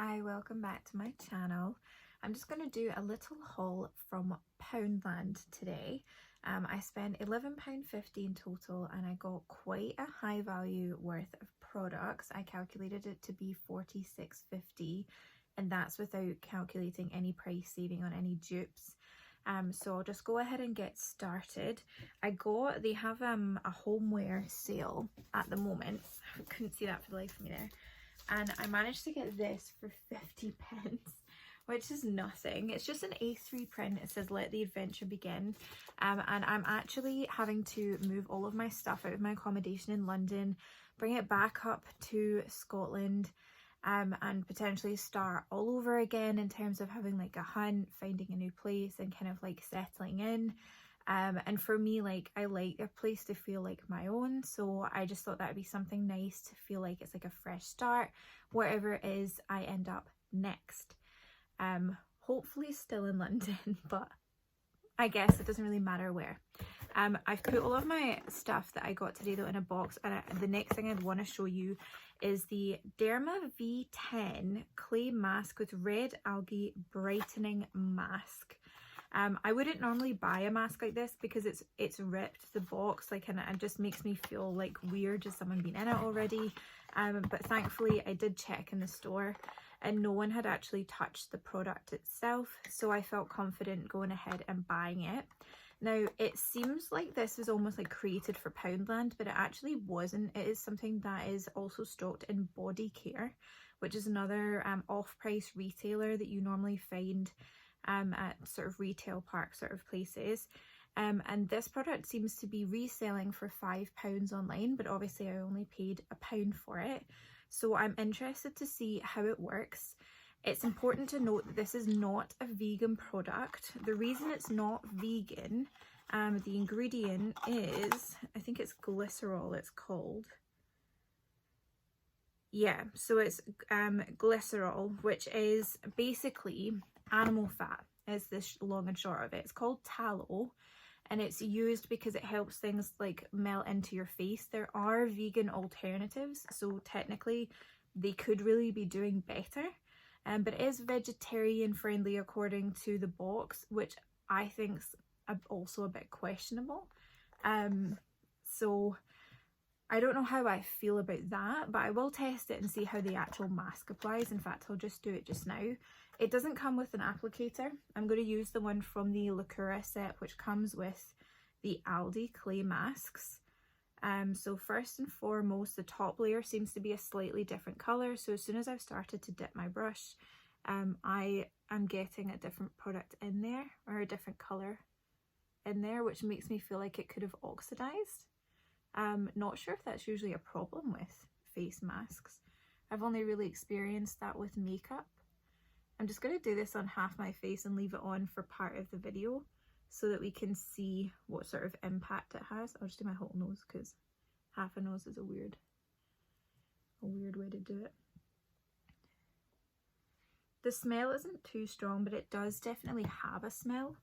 Hi, welcome back to my channel. I'm just going to do a little haul from Poundland today. I spent £11.50 in total and I got quite a high value worth of products. I calculated it to be £46.50 and that's without calculating any price saving on any dupes. So I'll just go ahead and get started. They have a homeware sale at the moment. I couldn't see that for the life of me there. And I managed to get this for 50 pence, which is nothing. It's just an A3 print. It says let the adventure begin. And I'm actually having to move all of my stuff out of my accommodation in London, bring it back up to Scotland, and potentially start all over again in terms of having like a hunt, finding a new place and kind of like settling in. And for me, like, I like a place to feel like my own, so I just thought that would be something nice to feel like it's like a fresh start wherever it is I end up next. Hopefully still in London, but I guess it doesn't really matter where. I've put all of my stuff that I got today though in a box, and the next thing I'd want to show you is the Derma V10 Clay Mask with Red Algae Brightening Mask. I wouldn't normally buy a mask like this because it's ripped, the box, like, and it just makes me feel like weird, just someone been in it already. But thankfully I did check in the store and no one had actually touched the product itself, so I felt confident going ahead and buying it. Now it seems like this is almost like created for Poundland, but it actually wasn't. It is something that is also stocked in Body Care, which is another off-price retailer that you normally find at sort of retail park sort of places. And this product seems to be reselling for £5 online, but obviously I only paid £1 for it. So I'm interested to see how it works. It's important to note that this is not a vegan product. The reason it's not vegan, the ingredient is, I think it's glycerol it's called. Yeah, so it's glycerol, which is basically animal fat, is the long and short of it. It's called tallow and it's used because it helps things like melt into your face. There are vegan alternatives, so technically they could really be doing better, but it is vegetarian friendly according to the box, which I think's also a bit questionable. So I don't know how I feel about that, but I will test it and see how the actual mask applies. In fact, I'll just do it just now. It doesn't come with an applicator. I'm going to use the one from the Lacura set, which comes with the Aldi clay masks. So first and foremost, the top layer seems to be a slightly different colour. So as soon as I've started to dip my brush, I am getting a different product in there, or a different colour in there, which makes me feel like it could have oxidised. Not sure if that's usually a problem with face masks. I've only really experienced that with makeup. I'm just going to do this on half my face and leave it on for part of the video so that we can see what sort of impact it has. I'll just do my whole nose because half a nose is a weird way to do it. The smell isn't too strong, but it does definitely have a smell.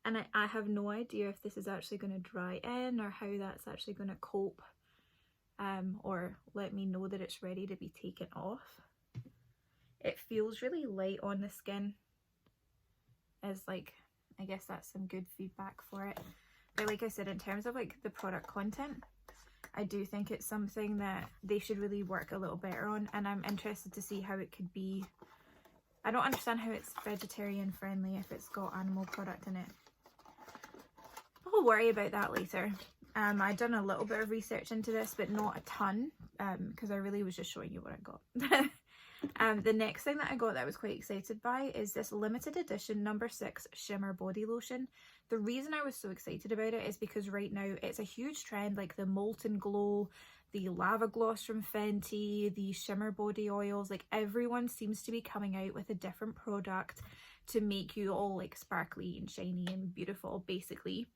And I have no idea if this is actually going to dry in or how that's actually going to cope, or let me know that it's ready to be taken off. It feels really light on the skin, I guess that's some good feedback for it. But like I said, in terms of like the product content, I do think it's something that they should really work a little better on, and I'm interested to see how it could be. I don't understand how it's vegetarian friendly if it's got animal product in it. I'll worry about that later. I've done a little bit of research into this, but not a ton, because I really was just showing you what I got. The next thing that I got that I was quite excited by is this limited edition No. 6 Shimmer Body Lotion. The reason I was so excited about it is because right now it's a huge trend, like the Molten Glow, the Lava Gloss from Fenty, the Shimmer Body Oils, like everyone seems to be coming out with a different product to make you all like sparkly and shiny and beautiful, basically.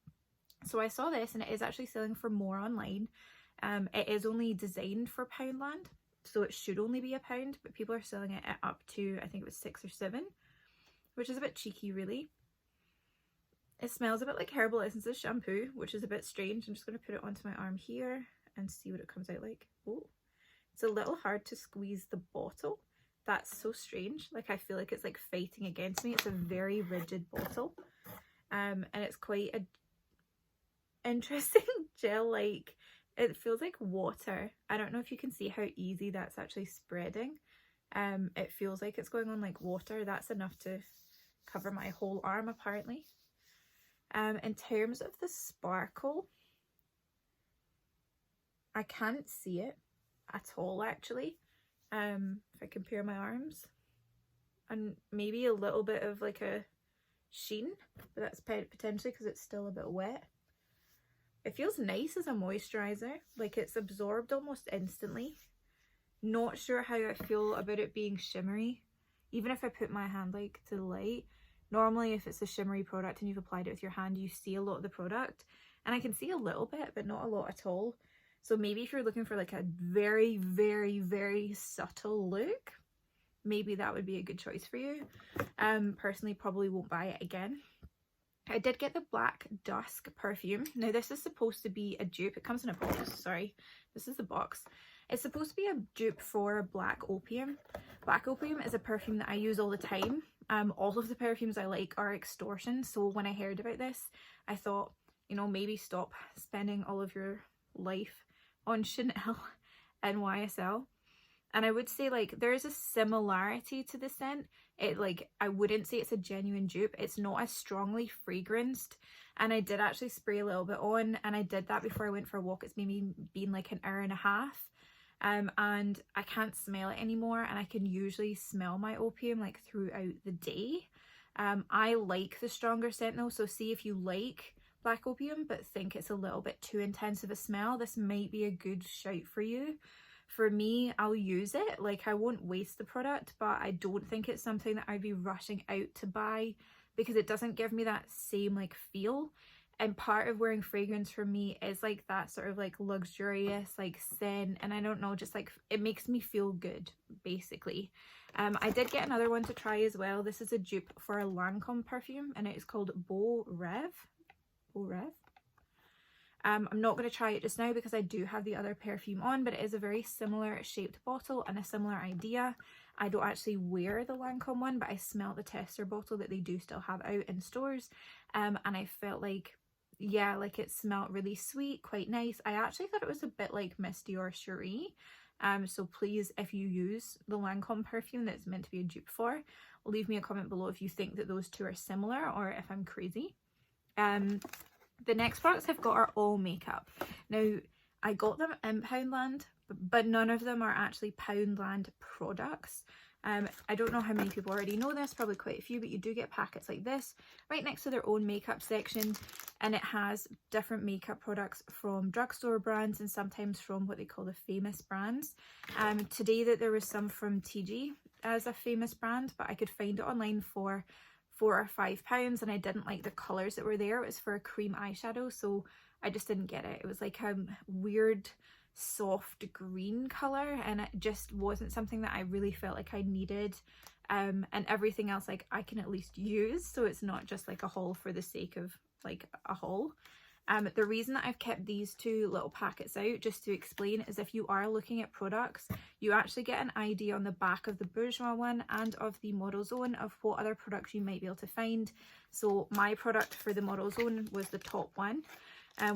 So I saw this and it is actually selling for more online. It is only designed for Poundland, so it should only be £1, but people are selling it at up to, I think it was 6 or 7, which is a bit cheeky really. It smells a bit like herbal essences shampoo, which is a bit strange. I'm just going to put it onto my arm here and see what it comes out like. Oh, it's a little hard to squeeze the bottle. That's so strange. Like I feel like it's like fighting against me. It's a very rigid bottle. And it's quite a interesting gel, like it feels like water. I don't know if you can see how easy that's actually spreading. It feels like it's going on like water. That's enough to cover my whole arm apparently. In terms of the sparkle, I can't see it at all actually. If I compare my arms, and maybe a little bit of like a sheen, but that's potentially because it's still a bit wet. It feels nice as a moisturizer, like it's absorbed almost instantly. Not sure how I feel about it being shimmery, even if I put my hand like to the light. Normally if it's a shimmery product and you've applied it with your hand, you see a lot of the product, and I can see a little bit but not a lot at all. So maybe if you're looking for like a very, very, very subtle look, maybe that would be a good choice for you. Personally probably won't buy it again. I did get the Black Dusk perfume. Now this is supposed to be a dupe. It comes in a box, sorry. This is the box. It's supposed to be a dupe for Black Opium. Black Opium is a perfume that I use all the time. All of the perfumes I like are extortion. So when I heard about this, I thought, you know, maybe stop spending all of your life on Chanel and YSL. And I would say like there is a similarity to the scent. It like, I wouldn't say it's a genuine dupe. It's not as strongly fragranced. And I did actually spray a little bit on, and I did that before I went for a walk. It's maybe been like an hour and a half. And I can't smell it anymore, and I can usually smell my opium like throughout the day. I like the stronger scent though, so see if you like Black Opium but think it's a little bit too intense of a smell, this might be a good shout for you. For me, I'll use it, like I won't waste the product, but I don't think it's something that I'd be rushing out to buy because it doesn't give me that same like feel. And part of wearing fragrance for me is like that sort of like luxurious like scent, and I don't know, just like it makes me feel good basically. I did get another one to try as well. This is a dupe for a Lancome perfume and it is called Beau Rev. I'm not going to try it just now because I do have the other perfume on, but it is a very similar shaped bottle and a similar idea. I don't actually wear the Lancome one, but I smelled the tester bottle that they do still have out in stores, and I felt like, yeah, like it smelled really sweet, quite nice. I actually thought it was a bit like Misty or Cherie. So please, if you use the Lancome perfume that's meant to be a dupe for, leave me a comment below if you think that those two are similar or if I'm crazy. The next products I've got are all makeup. Now, I got them in Poundland, but none of them are actually Poundland products. I don't know how many people already know this, probably quite a few, but you do get packets like this right next to their own makeup section, and it has different makeup products from drugstore brands and sometimes from what they call the famous brands. Today that there was some from TG as a famous brand, but I could find it online for £4 or £5 and I didn't like the colours that were there. It was for a cream eyeshadow, so I just didn't get it. It was like a weird soft green colour and it just wasn't something that I really felt like I needed. And everything else like I can at least use, so it's not just like a haul for the sake of like a haul. The reason that I've kept these two little packets out, just to explain, is if you are looking at products, you actually get an idea on the back of the Bourjois one and of the Model Zone of what other products you might be able to find. So my product for the Model Zone was the top one,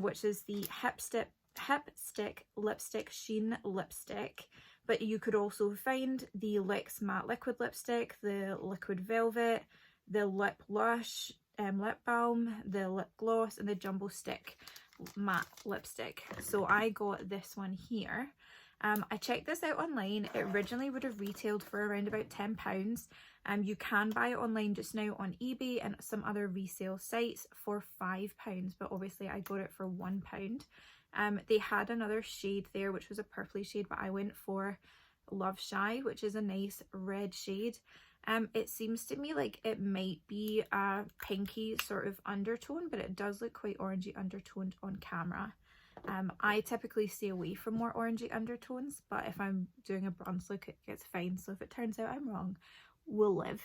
which is the Hip Stick Lipstick Sheen Lipstick. But you could also find the Lix Matte Liquid Lipstick, the Liquid Velvet, the Lip Lush lip balm, the lip gloss, and the Jumbo Stick matte lipstick. So I got this one here. I checked this out online. It originally would have retailed for around about £10. You can buy it online just now on eBay and some other resale sites for £5, but obviously I got it for £1. They had another shade there which was a purpley shade, but I went for Love Shy, which is a nice red shade. It seems to me like it might be a pinky sort of undertone, but it does look quite orangey undertoned on camera. I typically stay away from more orangey undertones, but if I'm doing a bronze look, it's fine. So if it turns out I'm wrong, we'll live.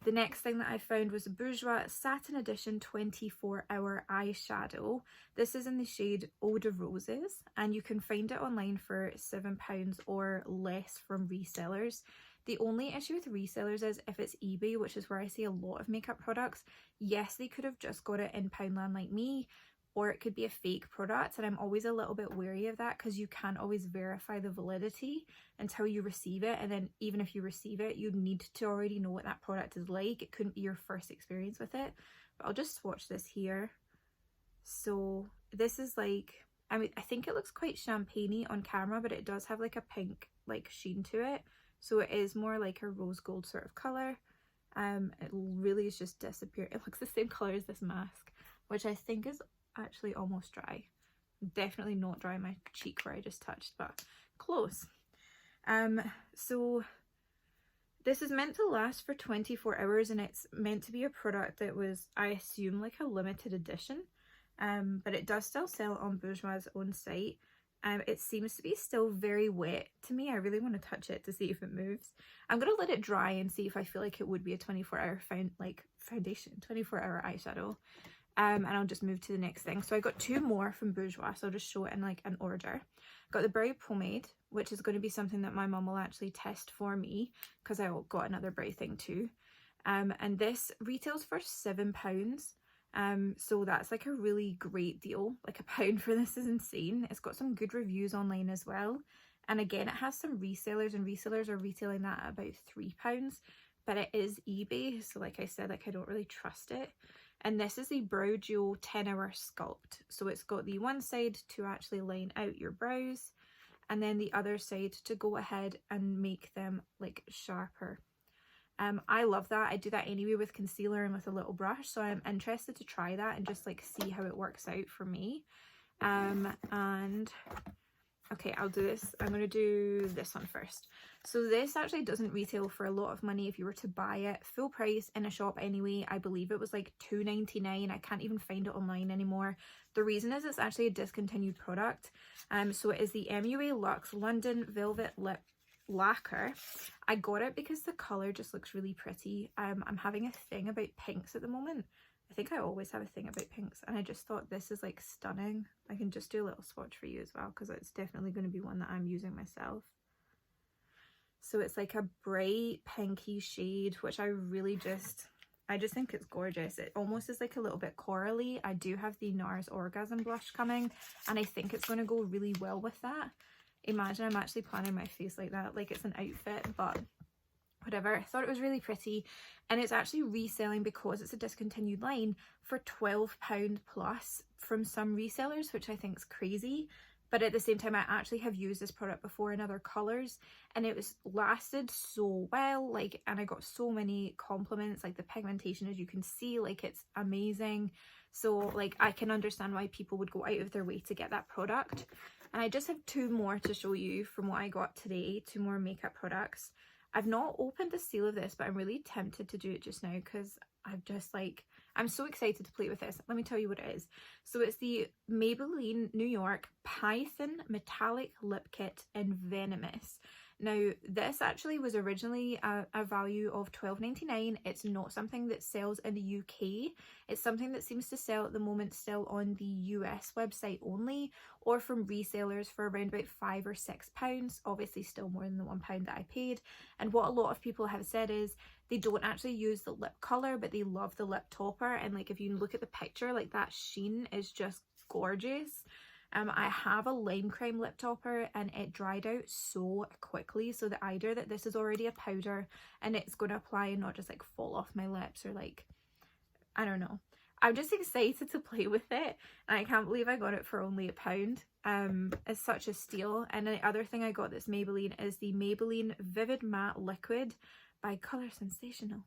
The next thing that I found was a Bourjois Satin Edition 24-hour eyeshadow. This is in the shade Eau de Roses, and you can find it online for £7 or less from resellers. The only issue with resellers is if it's eBay, which is where I see a lot of makeup products, yes, they could have just got it in Poundland like me, or it could be a fake product, and I'm always a little bit wary of that because you can't always verify the validity until you receive it, and then even if you receive it, you need to already know what that product is like. It couldn't be your first experience with it. But I'll just swatch this here. So this is like, I mean, I think it looks quite champagne-y on camera, but it does have like a pink like sheen to it, so it is more like a rose gold sort of colour. It really is just disappeared. It looks the same colour as this mask, which I think is actually almost dry. Definitely not dry my cheek where I just touched, but close. So this is meant to last for 24 hours, and it's meant to be a product that was, I assume, like a limited edition, but it does still sell on Bourjois' own site. It seems to be still very wet to me. I really want to touch it to see if it moves. I'm gonna let it dry and see if I feel like it would be a 24-hour foundation, 24-hour eyeshadow. And I'll just move to the next thing. So I got two more from Bourjois, so I'll just show it in like an order. Got the brow pomade, which is going to be something that my mum will actually test for me because I got another brow thing too. And this retails for £7. So that's like a really great deal. Like £1 for this is insane. It's got some good reviews online as well. And again, it has some resellers, and resellers are retailing that at about £3. But it is eBay, so like I said, like I don't really trust it. And this is the Brow Duo 10-hour sculpt. So it's got the one side to actually line out your brows, and then the other side to go ahead and make them like sharper. I love that. I do that anyway with concealer and with a little brush, so I'm interested to try that and just like see how it works out for me. And okay, I'll do this. I'm going to do this one first. So this actually doesn't retail for a lot of money if you were to buy it full price in a shop anyway. I believe it was like £2.99. I can't even find it online anymore. The reason is it's actually a discontinued product. So it is the MUA Luxe London Velvet Lip Lacquer. I got it because the colour just looks really pretty. I'm having a thing about pinks at the moment. I think I always have a thing about pinks, and I just thought this is like stunning. I can just do a little swatch for you as well because it's definitely going to be one that I'm using myself. So it's like a bright pinky shade, which I just think it's gorgeous. It almost is like a little bit corally. I do have the NARS Orgasm blush coming, and I think it's going to go really well with that. Imagine I'm actually planning my face like that, like it's an outfit, but whatever. I thought it was really pretty, and it's actually reselling because it's a discontinued line for £12 plus from some resellers, which I think is crazy. But at the same time, I actually have used this product before in other colours, and it was lasted so well, like, and I got so many compliments, like the pigmentation, as you can see, like it's amazing. So like I can understand why people would go out of their way to get that product. And I just have two more to show you from what I got today, two more makeup products. I've not opened a seal of this, but I'm really tempted to do it just now because I've just like, I'm so excited to play with this. Let me tell you what it is. So it's the Maybelline New York Python Metallic Lip Kit in Venomous. Now, this actually was originally a value of £12.99. It's not something that sells in the UK. It's something that seems to sell at the moment still on the US website only, or from resellers for around about £5 or £6. Obviously still more than the £1 that I paid. And what a lot of people have said is they don't actually use the lip colour, but they love the lip topper. And like if you look at the picture, like that sheen is just gorgeous. I have a lime crime lip topper and it dried out so quickly, so that either that this is already a powder and it's going to apply and not just like fall off my lips, or like, I don't know. I'm just excited to play with it, and I can't believe I got it for only £1. It's such a steal. And the other thing I got that's Maybelline is the Maybelline Vivid Matte Liquid by Colour Sensational.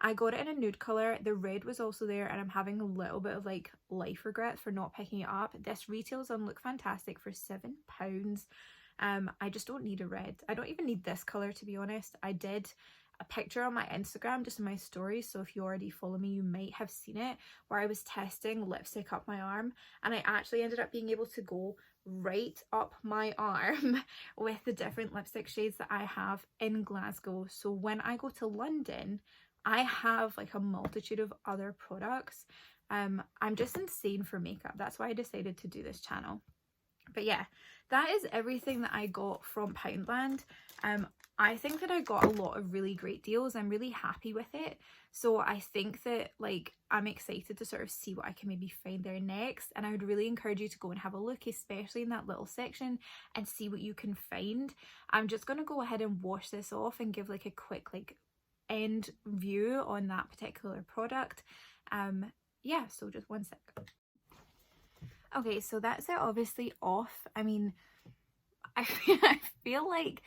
I got it in a nude colour. The red was also there, and I'm having a little bit of like life regrets for not picking it up. This retails on Look Fantastic for £7. I just don't need a red. I don't even need this colour, to be honest. I did a picture on my Instagram, just in my stories, so if you already follow me you might have seen it, where I was testing lipstick up my arm, and I actually ended up being able to go right up my arm with the different lipstick shades that I have in Glasgow. So when I go to London, I have like a multitude of other products. I'm just insane for makeup. That's why I decided to do this channel. But yeah, that is everything that I got from Poundland. I think that I got a lot of really great deals. I'm really happy with it. So I think that like I'm excited to sort of see what I can maybe find there next. And I would really encourage you to go and have a look, especially in that little section, and see what you can find. I'm just going to go ahead and wash this off and give like a quick like end view on that particular product. Yeah, so just one sec. Okay, so that's it obviously off. I mean, I feel like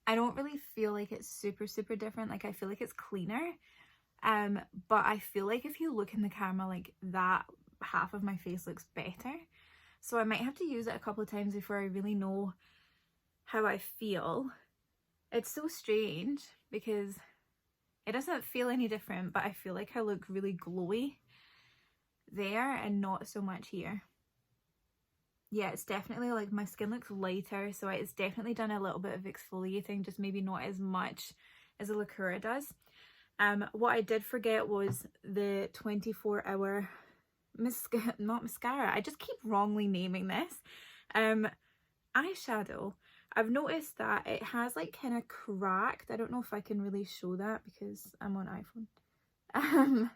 I don't really feel like it's super different. Like I feel like it's cleaner. But I feel like if you look in the camera, like that half of my face looks better. So I might have to use it a couple of times before I really know how I feel. It's so strange because it doesn't feel any different, but I feel like I look really glowy there and not so much here. Yeah, it's definitely like my skin looks lighter, so it's definitely done a little bit of exfoliating, just maybe not as much as a Lacura does. What I did forget was the 24-hour not mascara. I just keep wrongly naming this. Eyeshadow. I've noticed that it has like kind of cracked. I don't know if I can really show that because I'm on iPhone.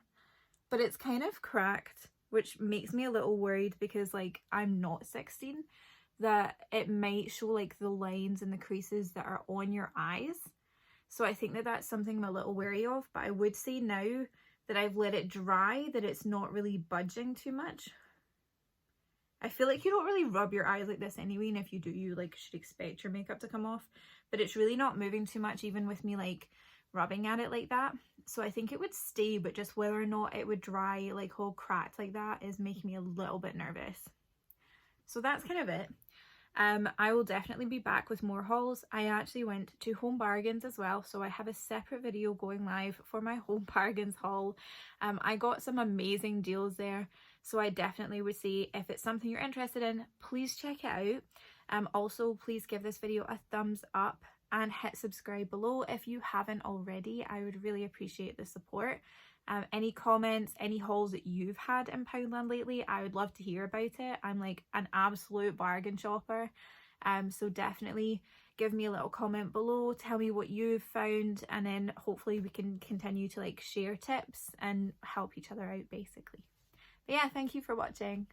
But it's kind of cracked, which makes me a little worried because like I'm not 16, that it might show like the lines and the creases that are on your eyes. So I think that that's something I'm a little wary of, but I would say now that I've let it dry that it's not really budging too much. I feel like you don't really rub your eyes like this anyway, and if you do, you like should expect your makeup to come off, but it's really not moving too much even with me like rubbing at it like that. So I think it would stay, but just whether or not it would dry like all cracked like that is making me a little bit nervous. So that's kind of it. I will definitely be back with more hauls. I actually went to Home Bargains as well, so I have a separate video going live for my Home Bargains haul. I got some amazing deals there, so I definitely would say if it's something you're interested in, please check it out. Also, please give this video a thumbs up and hit subscribe below if you haven't already. I would really appreciate the support. Any comments, any hauls that you've had in Poundland lately, I would love to hear about it. I'm like an absolute bargain shopper, so definitely give me a little comment below, tell me what you've found, and then hopefully we can continue to like share tips and help each other out basically. But yeah, thank you for watching.